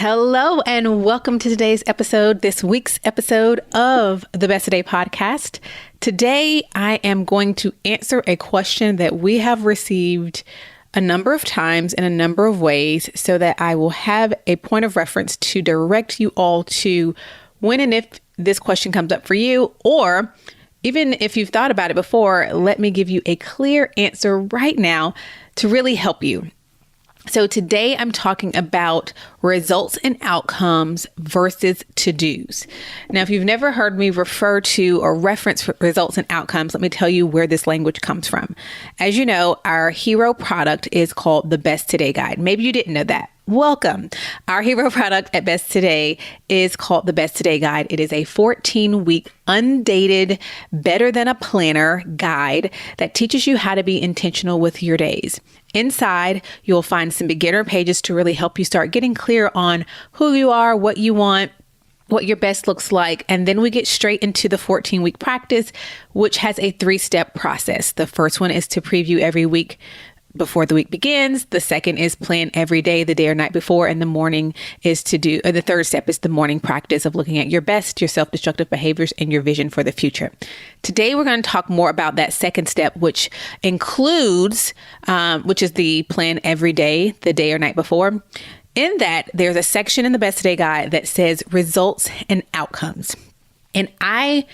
Hello and welcome to today's episode, this week's episode of the Best Today podcast. Today, I am going to answer a question that we have received a number of times in a number of ways so that I will have a point of reference to direct you all to when and if this question comes up for you, or even if you've thought about it before, let me give you a clear answer right now to really help you. So today I'm talking about results and outcomes versus to-dos. Now, if you've never heard me refer to or reference results and outcomes, let me tell you where this language comes from. As you know, our hero product is called the Best Today Guide. Maybe you didn't know that. Welcome. Our hero product at Best Today is called the Best Today Guide. It is a 14-week undated, better than a planner guide that teaches you how to be intentional with your days. Inside, you'll find some beginner pages to really help you start getting clear on who you are, what you want, what your best looks like. And then we get straight into the 14-week practice, which has a 3-step process. The first one is to preview every week before the week begins. The second is plan every day, the day or night before. And the morning is the third step is the morning practice of looking at your best, your self-destructive behaviors, and your vision for the future. Today, we're going to talk more about that second step, which includes, which is the plan every day, the day or night before. In that, there's a section in the Best Today Guide that says results and outcomes. And I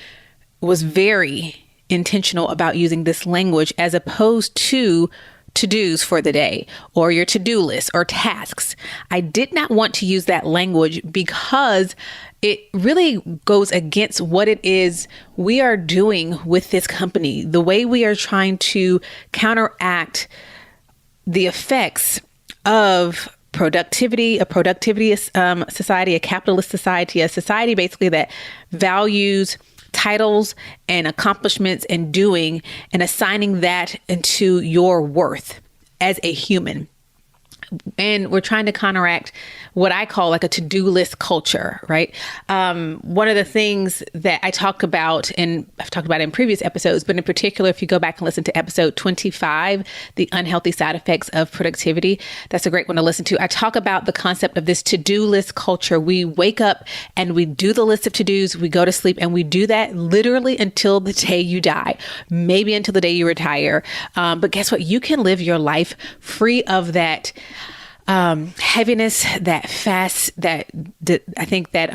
was very intentional about using this language as opposed to to-dos for the day or your to-do list or tasks. I did not want to use that language because it really goes against what it is we are doing with this company, the way we are trying to counteract the effects of productivity, society, a capitalist society, a society basically that values titles and accomplishments and doing and assigning that into your worth as a human. And we're trying to counteract what I call like a to-do list culture, right? One of the things that I talk about, and I've talked about in previous episodes, but in particular, if you go back and listen to episode 25, the unhealthy side effects of productivity, that's a great one to listen to. I talk about the concept of this to-do list culture. We wake up and we do the list of to-dos, we go to sleep, and we do that literally until the day you die, maybe until the day you retire. But guess what? You can live your life free of that heaviness, that fast, I think that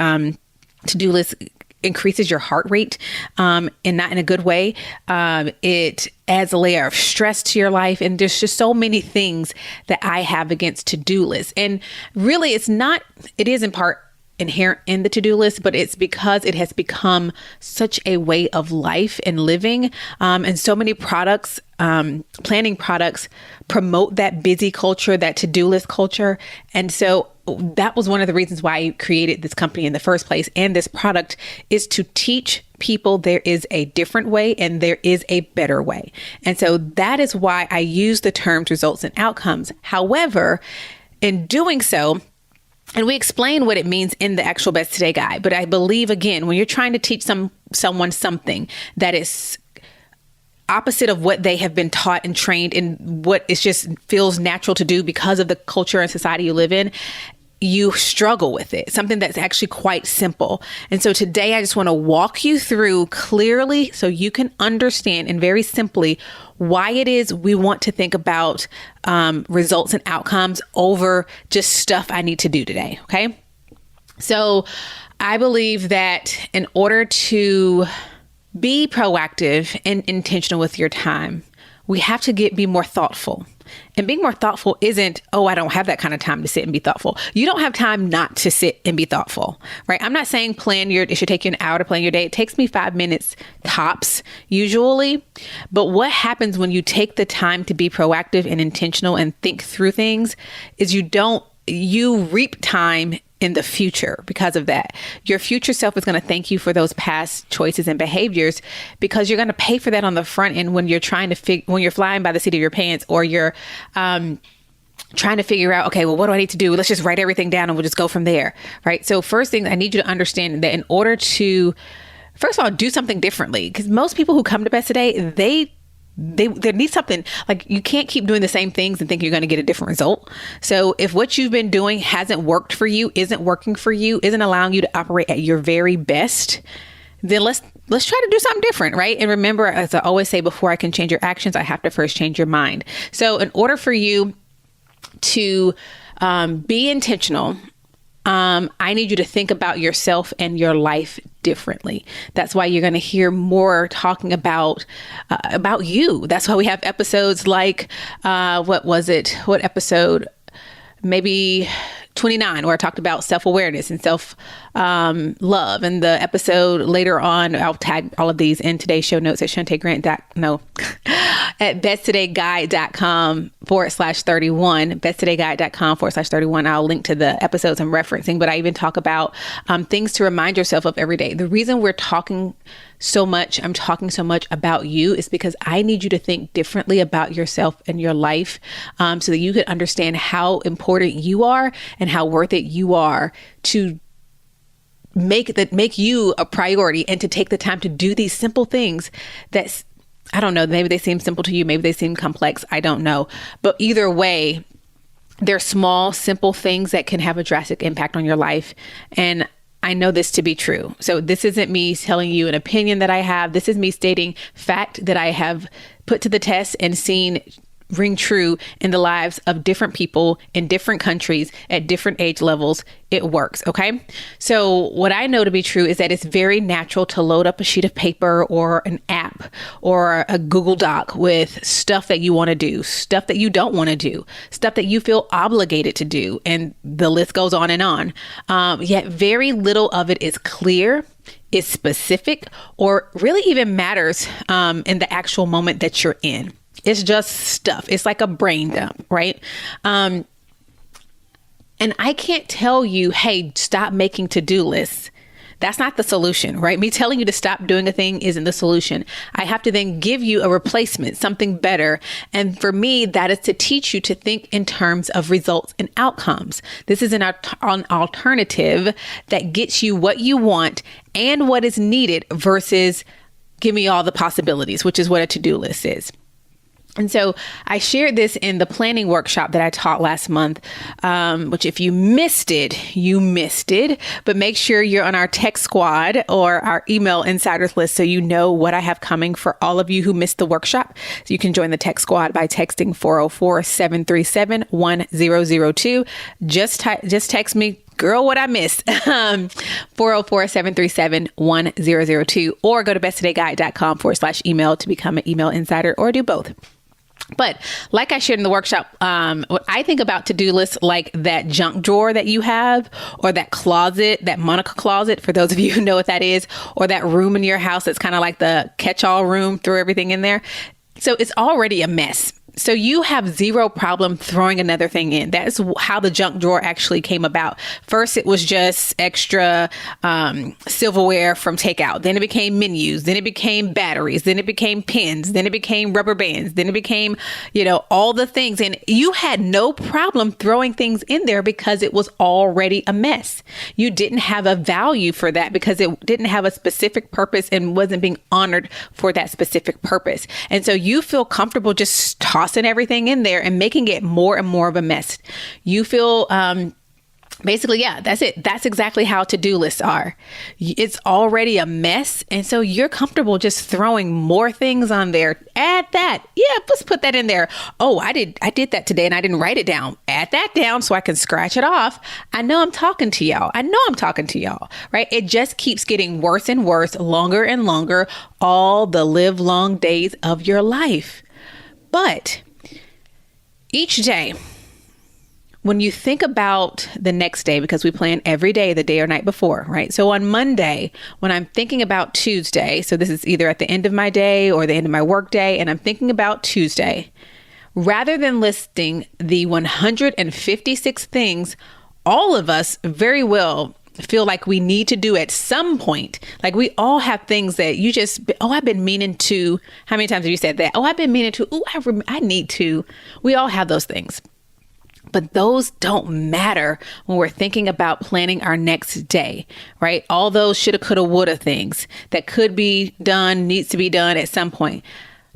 to-do list increases your heart rate, and not in a good way. It adds a layer of stress to your life. And there's just so many things that I have against to-do lists. And really it is in part inherent in the to-do list, but it's because it has become such a way of life and living. And so many products, planning products promote that busy culture, that to-do list culture. And so that was one of the reasons why I created this company in the first place. And this product is to teach people there is a different way and there is a better way. And so that is why I use the terms results and outcomes. However, in doing so, and we explain what it means in the actual Best Today Guide. But I believe, again, when you're trying to teach someone something that is opposite of what they have been taught and trained in, what it just feels natural to do because of the culture and society you live in, you struggle with it, something that's actually quite simple. And so today I just want to walk you through clearly so you can understand and very simply why it is we want to think about results and outcomes over just stuff I need to do today. Okay. So I believe that in order to be proactive and intentional with your time, we have to be more thoughtful. And being more thoughtful isn't, oh, I don't have that kind of time to sit and be thoughtful. You don't have time not to sit and be thoughtful, right? I'm not saying it should take you an hour to plan your day. It takes me 5 minutes tops usually. But what happens when you take the time to be proactive and intentional and think through things is you reap time in the future because of that. Your future self is going to thank you for those past choices and behaviors because you're going to pay for that on the front end when you're when you're flying by the seat of your pants, or you're trying to figure out, okay, well, what do I need to do? Let's just write everything down and we'll just go from there, right? So first thing, I need you to understand that in order to, first of all, do something differently, because most people who come to Best Today, there needs something. Like, you can't keep doing the same things and think you're going to get a different result. So if what you've been doing hasn't worked for you, isn't working for you, isn't allowing you to operate at your very best, then let's try to do something different, right? And remember, as I always say, before I can change your actions, I have to first change your mind. So in order for you to be intentional, I need you to think about yourself and your life differently. That's why you're going to hear more talking about you. That's why we have episodes like, what episode? Maybe 29, where I talked about self-awareness and self-love. And the episode later on, I'll tag all of these in today's show notes at at besttodayguide.com/31, besttodayguide.com/31. I'll link to the episodes I'm referencing, but I even talk about things to remind yourself of every day. The reason I'm talking so much about you is because I need you to think differently about yourself and your life, so that you can understand how important you are and how worth it you are to make you a priority, and to take the time to do these simple things that, I don't know, maybe they seem simple to you, maybe they seem complex, I don't know. But either way, they're small, simple things that can have a drastic impact on your life. And I know this to be true. So this isn't me telling you an opinion that I have. This is me stating fact that I have put to the test and seen ring true in the lives of different people in different countries at different age levels. It works. Okay. So what I know to be true is that it's very natural to load up a sheet of paper or an app or a Google Doc with stuff that you want to do, stuff that you don't want to do, stuff that you feel obligated to do. And the list goes on and on. Yet very little of it is clear, is specific, or really even matters in the actual moment that you're in. It's just stuff. It's like a brain dump, right? And I can't tell you, hey, stop making to-do lists. That's not the solution, right? Me telling you to stop doing a thing isn't the solution. I have to then give you a replacement, something better. And for me, that is to teach you to think in terms of results and outcomes. This is an alternative that gets you what you want and what is needed versus give me all the possibilities, which is what a to-do list is. And so I shared this in the planning workshop that I taught last month, which if you missed it, you missed it. But make sure you're on our tech squad or our email insiders list so you know what I have coming for all of you who missed the workshop. So you can join the tech squad by texting 404-737-1002. Just text me, girl, what I missed, 404-737-1002, or go to besttodayguide.com/email to become an email insider, or do both. But like I shared in the workshop, what I think about to-do lists like that junk drawer that you have, or that closet, that Monica closet, for those of you who know what that is, or that room in your house that's kind of like the catch-all room, throw everything in there. So it's already a mess. So you have zero problem throwing another thing in. That's how the junk drawer actually came about. First, it was just extra silverware from takeout. Then it became menus. Then it became batteries. Then it became pens. Then it became rubber bands. Then it became, all the things. And you had no problem throwing things in there because it was already a mess. You didn't have a value for that because it didn't have a specific purpose and wasn't being honored for that specific purpose. And so you feel comfortable just tossing everything in there and making it more and more of a mess. You feel, basically, yeah, that's it. That's exactly how to-do lists are. It's already a mess. And so you're comfortable just throwing more things on there. Add that. Yeah, let's put that in there. Oh, I did that today and I didn't write it down. Add that down so I can scratch it off. I know I'm talking to y'all. Right? It just keeps getting worse and worse, longer and longer, all the live long days of your life. But each day, when you think about the next day, because we plan every day, the day or night before, right? So on Monday, when I'm thinking about Tuesday, so this is either at the end of my day or the end of my work day, and I'm thinking about Tuesday, rather than listing the 156 things all of us very well feel like we need to do at some point. Like we all have things that you just, I've been meaning to. How many times have you said that? I've been meaning to. I need to. We all have those things. But those don't matter when we're thinking about planning our next day, right? All those shoulda, coulda, woulda things that could be done, needs to be done at some point.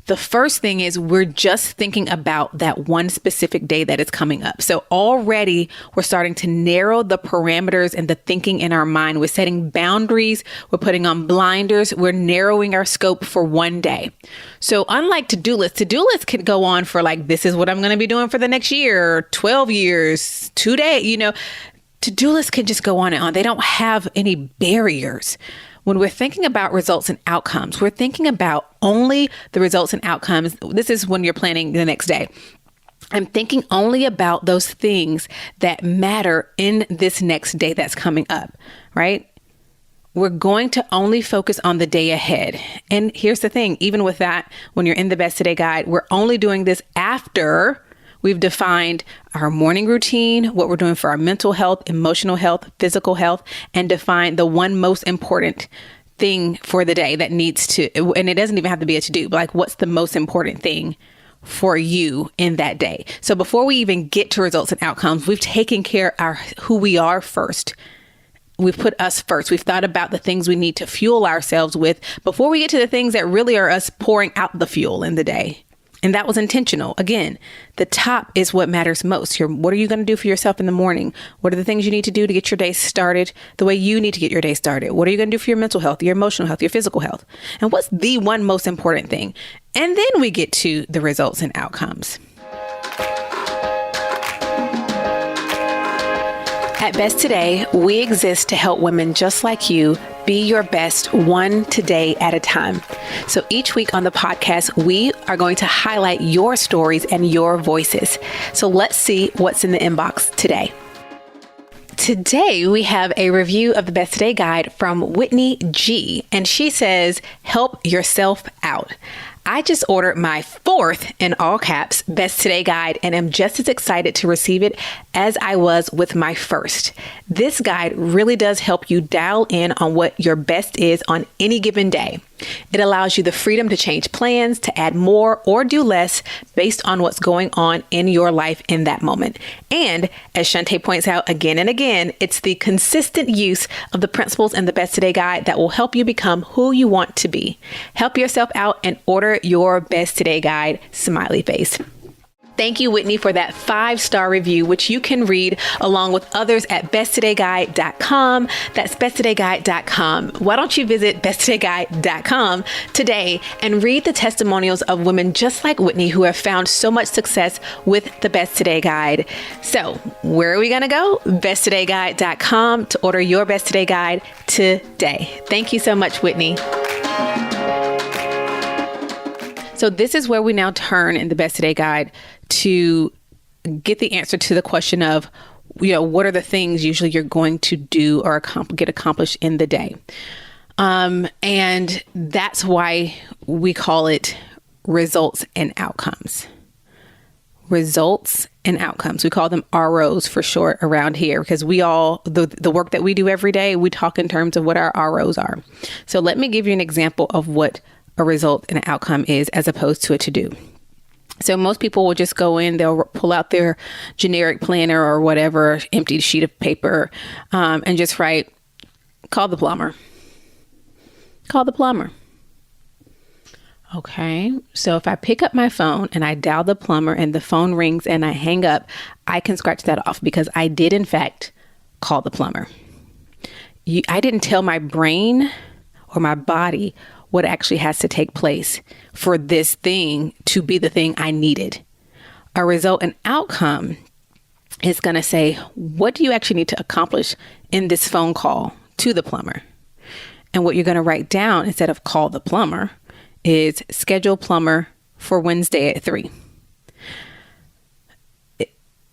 The first thing is we're just thinking about that one specific day that is coming up. So already we're starting to narrow the parameters and the thinking in our mind. We're setting boundaries. We're putting on blinders. We're narrowing our scope for one day. So unlike to-do lists can go on for like, this is what I'm going to be doing for the next year, 12 years, 2 days, to-do lists can just go on and on. They don't have any barriers. When we're thinking about results and outcomes, we're thinking about only the results and outcomes. This is when you're planning the next day. I'm thinking only about those things that matter in this next day that's coming up, right? We're going to only focus on the day ahead. And here's the thing, even with that, when you're in the Best Today Guide, we're only doing this after we've defined our morning routine, what we're doing for our mental health, emotional health, physical health, and define the one most important thing for the day that needs to, and it doesn't even have to be a to-do, but like what's the most important thing for you in that day. So before we even get to results and outcomes, we've taken care of who we are first. We've put us first. We've thought about the things we need to fuel ourselves with before we get to the things that really are us pouring out the fuel in the day. And that was intentional. Again, the top is what matters most. What are you going to do for yourself in the morning? What are the things you need to do to get your day started the way you need to get your day started? What are you going to do for your mental health, your emotional health, your physical health? And what's the one most important thing? And then we get to the results and outcomes. At Best Today, we exist to help women just like you be your best one today at a time. So each week on the podcast, we are going to highlight your stories and your voices. So let's see what's in the inbox today. Today, we have a review of the Best Today Guide from Whitney G. And she says, help yourself out. I just ordered my 4th, in all caps, Best Today Guide and am just as excited to receive it as I was with my first. This guide really does help you dial in on what your best is on any given day. It allows you the freedom to change plans, to add more or do less based on what's going on in your life in that moment. And as Shantae points out again and again, it's the consistent use of the principles in the Best Today Guide that will help you become who you want to be. Help yourself out and order your Best Today Guide, smiley face. Thank you, Whitney, for that 5-star review, which you can read along with others at besttodayguide.com. That's besttodayguide.com. Why don't you visit besttodayguide.com today and read the testimonials of women just like Whitney who have found so much success with the Best Today Guide. So where are we going to go? besttodayguide.com to order your Best Today Guide today. Thank you so much, Whitney. So this is where we now turn in the Best Today Guide to get the answer to the question of, what are the things usually you're going to do or get accomplished in the day? And that's why we call it results and outcomes. Results and outcomes. We call them ROs for short around here because the work that we do every day, we talk in terms of what our ROs are. So let me give you an example of what a result and an outcome is as opposed to a to-do. So most people will just go in, they'll pull out their generic planner or whatever, empty sheet of paper, and just write, call the plumber. Call the plumber. Okay, so if I pick up my phone and I dial the plumber and the phone rings and I hang up, I can scratch that off because I did in fact call the plumber. I didn't tell my brain or my body what actually has to take place for this thing to be the thing I needed. A result and outcome is going to say, what do you actually need to accomplish in this phone call to the plumber? And what you're going to write down instead of call the plumber is schedule plumber for Wednesday at 3.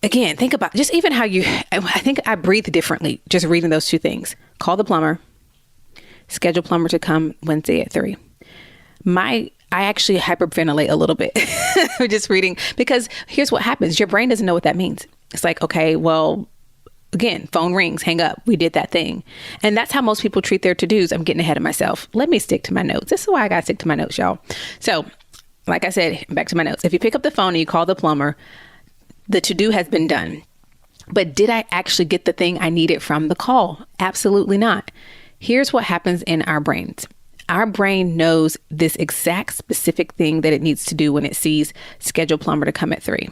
Again, think about just even how I think I breathe differently just reading those two things. Call the plumber. Schedule plumber to come Wednesday at 3. I actually hyperventilate a little bit just reading because here's what happens. Your brain doesn't know what that means. It's like, okay, well, again, phone rings, hang up. We did that thing. And that's how most people treat their to-dos. I'm getting ahead of myself. Let me stick to my notes. This is why I got to stick to my notes, y'all. So like I said, back to my notes. If you pick up the phone and you call the plumber, the to-do has been done. But did I actually get the thing I needed from the call? Absolutely not. Here's what happens in our brains. Our brain knows this exact specific thing that it needs to do when it sees scheduled plumber to come at 3.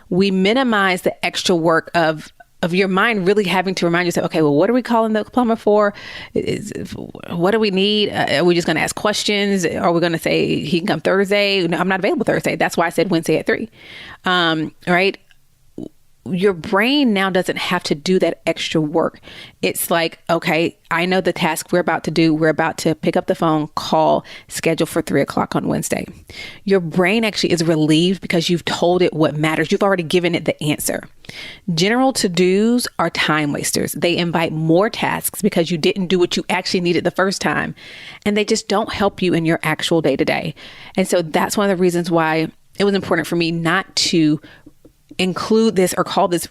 We minimize the extra work of your mind really having to remind yourself, okay, well, what are we calling the plumber for? What do we need? Are we just going to ask questions? Are we going to say he can come Thursday? No, I'm not available Thursday. That's why I said Wednesday at 3. Right? Your brain now doesn't have to do that extra work. It's like, okay, I know the task we're about to do. We're about to pick up the phone, call, schedule for 3:00 on Wednesday. Your brain actually is relieved because you've told it what matters. You've already given it the answer. General to-dos are time wasters. They invite more tasks because you didn't do what you actually needed the first time. And they just don't help you in your actual day-to-day. And so that's one of the reasons why it was important for me not to include this or call this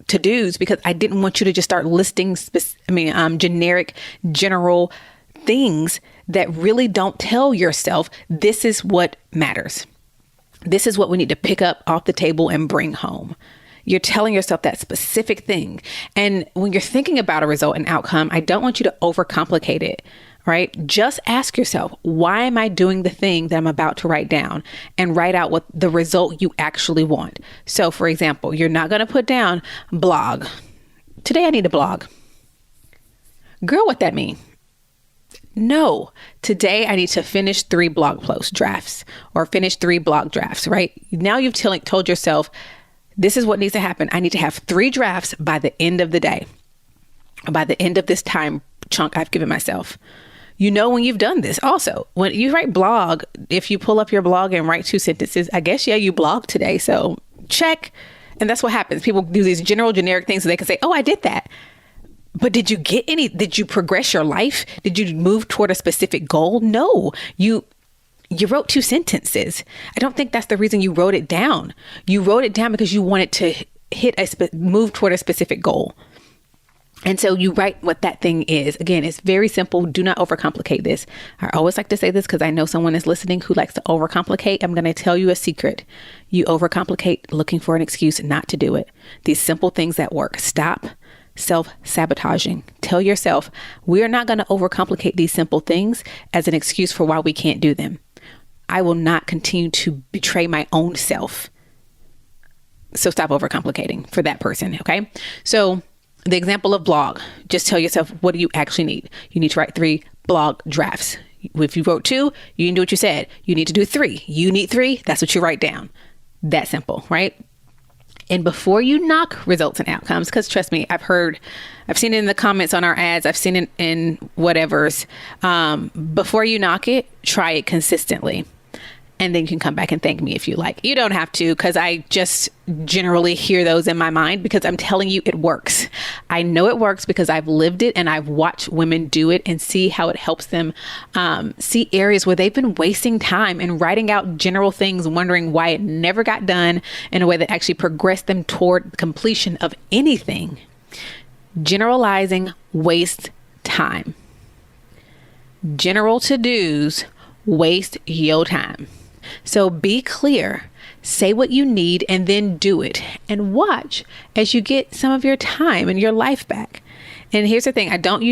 to-dos, because I didn't want you to just start listing generic, general things that really don't tell yourself this is what matters. This is what we need to pick up off the table and bring home. You're telling yourself that specific thing. And when you're thinking about a result and outcome, I don't want you to overcomplicate it. Right? Just ask yourself, why am I doing the thing that I'm about to write down, and write out what the result you actually want. So for example, you're not going to put down blog. Today I need a blog. Girl, what that mean? No, today I need to finish 3 blog post drafts or finish 3 blog drafts, right? Now you've told yourself, this is what needs to happen. I need to have 3 drafts by the end of the day, by the end of this time chunk I've given myself. You know when you've done this. Also, when you write blog, if you pull up your blog and write 2 sentences, I guess, yeah, you blogged today. So check. And that's what happens. People do these general, generic things so they can say, oh, I did that. But did you get any? Did you progress your life? Did you move toward a specific goal? No, you wrote 2 sentences. I don't think that's the reason you wrote it down. You wrote it down because you wanted to move toward a specific goal. And so you write what that thing is. Again, it's very simple. Do not overcomplicate this. I always like to say this because I know someone is listening who likes to overcomplicate. I'm going to tell you a secret. You overcomplicate looking for an excuse not to do it. These simple things that work. Stop self-sabotaging. Tell yourself, we are not going to overcomplicate these simple things as an excuse for why we can't do them. I will not continue to betray my own self. So stop overcomplicating for that person. Okay. So the example of blog, just tell yourself, what do you actually need? You need to write 3 blog drafts. If you wrote 2, you didn't do what you said. You need to do 3. You need 3. That's what you write down. That simple, right? And before you knock results and outcomes, because trust me, I've seen it in the comments on our ads. I've seen it in whatever's. Before you knock it, try it consistently. And then you can come back and thank me if you like. You don't have to, because I just generally hear those in my mind because I'm telling you it works. I know it works because I've lived it and I've watched women do it and see how it helps them see areas where they've been wasting time and writing out general things, wondering why it never got done in a way that actually progressed them toward completion of anything. Generalizing wastes time. General to-dos waste your time. So be clear, say what you need, and then do it, and watch as you get some of your time and your life back. And here's the thing. I don't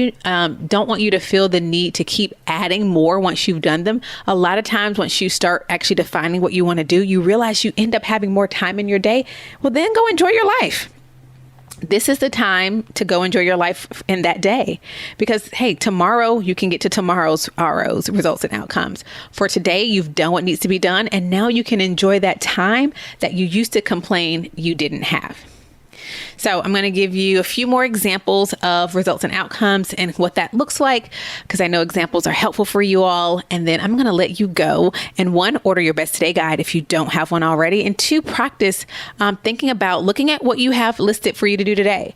want you to feel the need to keep adding more once you've done them. A lot of times once you start actually defining what you want to do, you realize you end up having more time in your day. Well, then go enjoy your life. This is the time to go enjoy your life in that day, because, hey, tomorrow you can get to tomorrow's ROs, results and outcomes. For today, you've done what needs to be done, and now you can enjoy that time that you used to complain you didn't have. So I'm going to give you a few more examples of results and outcomes and what that looks like, because I know examples are helpful for you all. And then I'm going to let you go. And 1, order your Best Today guide if you don't have one already. And 2, practice thinking about looking at what you have listed for you to do today.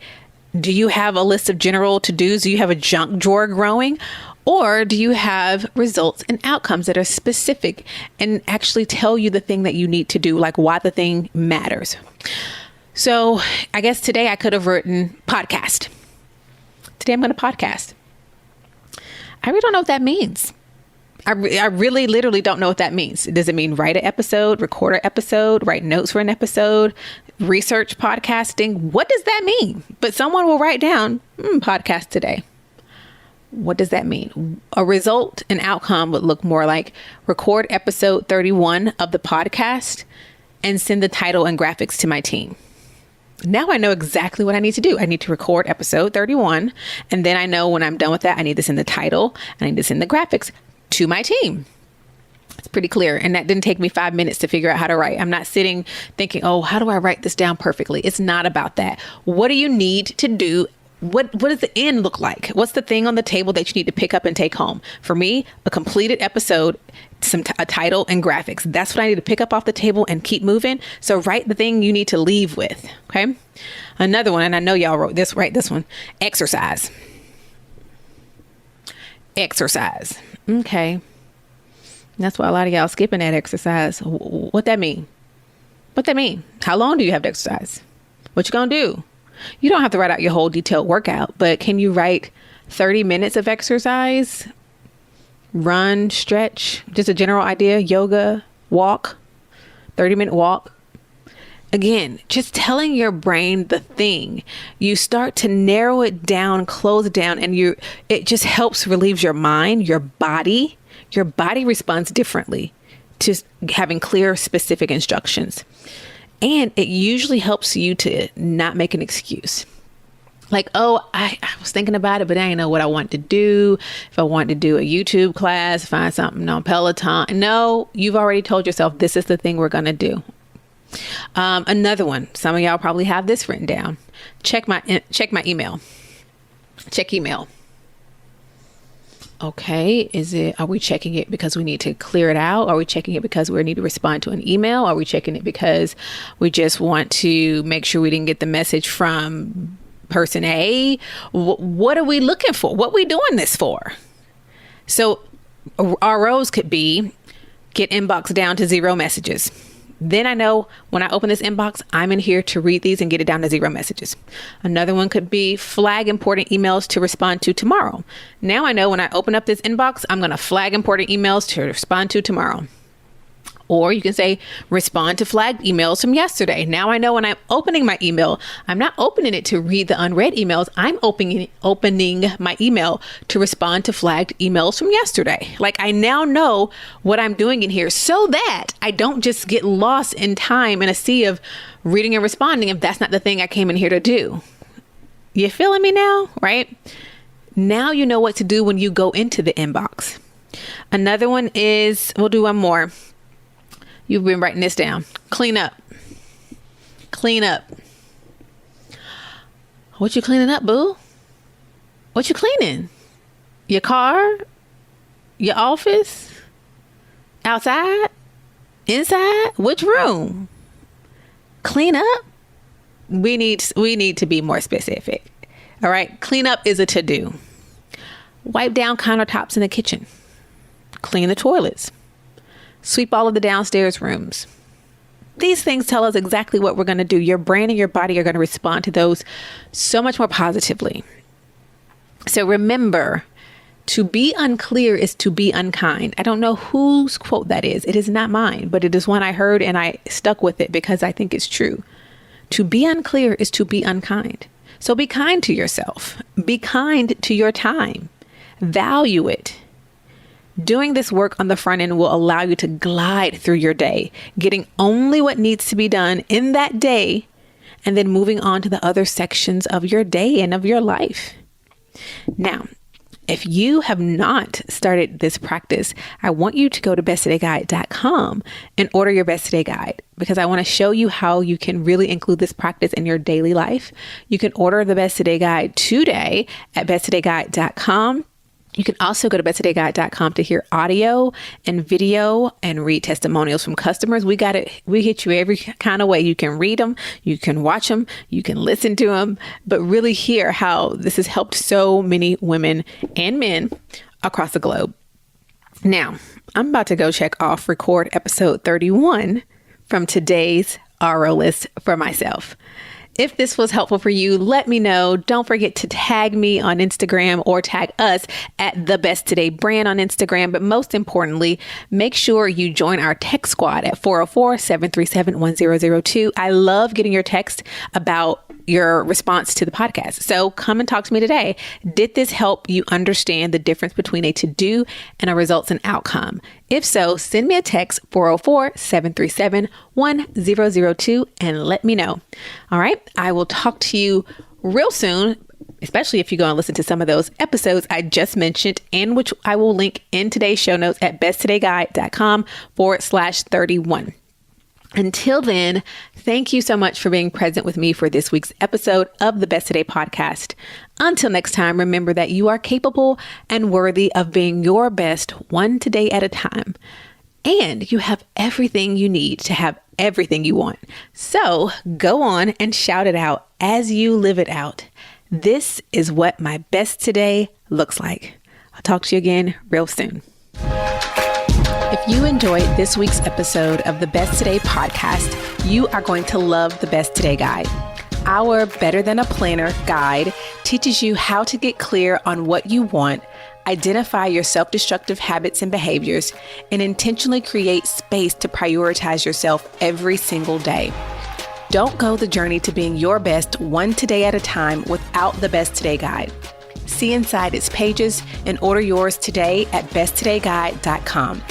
Do you have a list of general to-dos? Do you have a junk drawer growing? Or do you have results and outcomes that are specific and actually tell you the thing that you need to do, like why the thing matters? So I guess today I could have written podcast. Today I'm going to podcast. I really don't know what that means. I really literally don't know what that means. Does it mean write an episode, record an episode, write notes for an episode, research podcasting? What does that mean? But someone will write down podcast today. What does that mean? A result, an outcome would look more like record episode 31 of the podcast and send the title and graphics to my team. Now I know exactly what I need to do. I need to record episode 31. And then I know when I'm done with that, I need to send the title and I need to send the graphics to my team. It's pretty clear. And that didn't take me 5 minutes to figure out how to write. I'm not sitting thinking, oh, how do I write this down perfectly? It's not about that. What do you need to do? What does the end look like? What's the thing on the table that you need to pick up and take home? For me, a completed episode, a title and graphics. That's what I need to pick up off the table and keep moving. So write the thing you need to leave with. Okay. Another one, and I know y'all wrote this, write this one. Exercise. Okay. That's why a lot of y'all skipping that exercise. What that mean? How long do you have to exercise? What you gonna do? You don't have to write out your whole detailed workout, but can you write 30 minutes of exercise? Run, stretch, just a general idea, yoga, walk, 30-minute walk. Again, just telling your brain the thing. You start to narrow it down, close it down, and it just helps relieve your mind, your body. Your body responds differently to having clear, specific instructions. And it usually helps you to not make an excuse. Like, oh, I was thinking about it, but I didn't know what I want to do. If I want to do a YouTube class, find something on Peloton. No, you've already told yourself this is the thing we're going to do. Another one. Some of y'all probably have this written down. Check my email. Check email. Okay, are we checking it because we need to clear it out? Are we checking it because we need to respond to an email? Are we checking it because we just want to make sure we didn't get the message from person A? What are we looking for? What are we doing this for? So our roles could be get inbox down to 0 messages. Then I know when I open this inbox, I'm in here to read these and get it down to 0 messages. Another one could be flag important emails to respond to tomorrow. Now I know when I open up this inbox, I'm going to flag important emails to respond to tomorrow. Or you can say, respond to flagged emails from yesterday. Now I know when I'm opening my email, I'm not opening it to read the unread emails. I'm opening my email to respond to flagged emails from yesterday. Like I now know what I'm doing in here so that I don't just get lost in time in a sea of reading and responding if that's not the thing I came in here to do. You feeling me now, right? Now you know what to do when you go into the inbox. Another one is, we'll do one more. You've been writing this down. Clean up. What you cleaning up, boo? What you cleaning? Your car? Your office? Outside? Inside? Which room? Clean up? We need to be more specific. All right. Clean up is a to-do. Wipe down countertops in the kitchen. Clean the toilets. Sweep all of the downstairs rooms. These things tell us exactly what we're going to do. Your brain and your body are going to respond to those so much more positively. So remember, to be unclear is to be unkind. I don't know whose quote that is. It is not mine, but it is one I heard and I stuck with it because I think it's true. To be unclear is to be unkind. So be kind to yourself. Be kind to your time. Value it. Doing this work on the front end will allow you to glide through your day, getting only what needs to be done in that day, and then moving on to the other sections of your day and of your life. Now, if you have not started this practice, I want you to go to besttodayguide.com and order your Best Today Guide because I want to show you how you can really include this practice in your daily life. You can order the Best Today Guide today at besttodayguide.com. You can also go to besttodayguide.com to hear audio and video and read testimonials from customers. We hit you every kind of way. You can read them, you can watch them, you can listen to them, but really hear how this has helped so many women and men across the globe. Now, I'm about to go check off record episode 31 from today's RO list for myself. If this was helpful for you, let me know. Don't forget to tag me on Instagram or tag us at The Best Today Brand on Instagram. But most importantly, make sure you join our text squad at 404-737-1002. I love getting your text about your response to the podcast. So come and talk to me today. Did this help you understand the difference between a to-do and a results and outcome? If so, send me a text 404-737-1002 and let me know. All right. I will talk to you real soon, especially if you go and listen to some of those episodes I just mentioned, and which I will link in today's show notes at besttodayguide.com/31. Until then, thank you so much for being present with me for this week's episode of the Best Today podcast. Until next time, remember that you are capable and worthy of being your best one today at a time. And you have everything you need to have everything you want. So go on and shout it out as you live it out. This is what my best today looks like. I'll talk to you again real soon. If you enjoyed this week's episode of the Best Today podcast, you are going to love the Best Today Guide. Our Better Than a Planner guide teaches you how to get clear on what you want, identify your self-destructive habits and behaviors, and intentionally create space to prioritize yourself every single day. Don't go the journey to being your best one today at a time without the Best Today Guide. See inside its pages and order yours today at besttodayguide.com.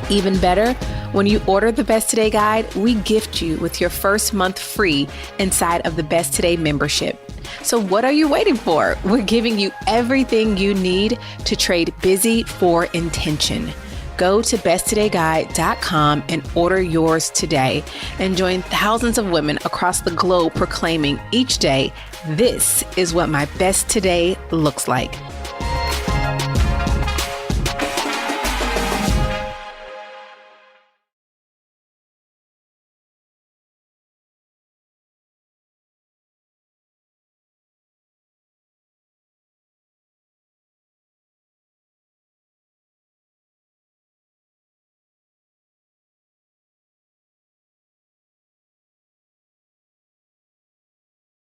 Even better, when you order the Best Today Guide, we gift you with your first month free inside of the Best Today membership. So what are you waiting for? We're giving you everything you need to trade busy for intention. Go to besttodayguide.com and order yours today and join thousands of women across the globe proclaiming each day, this is what my best today looks like.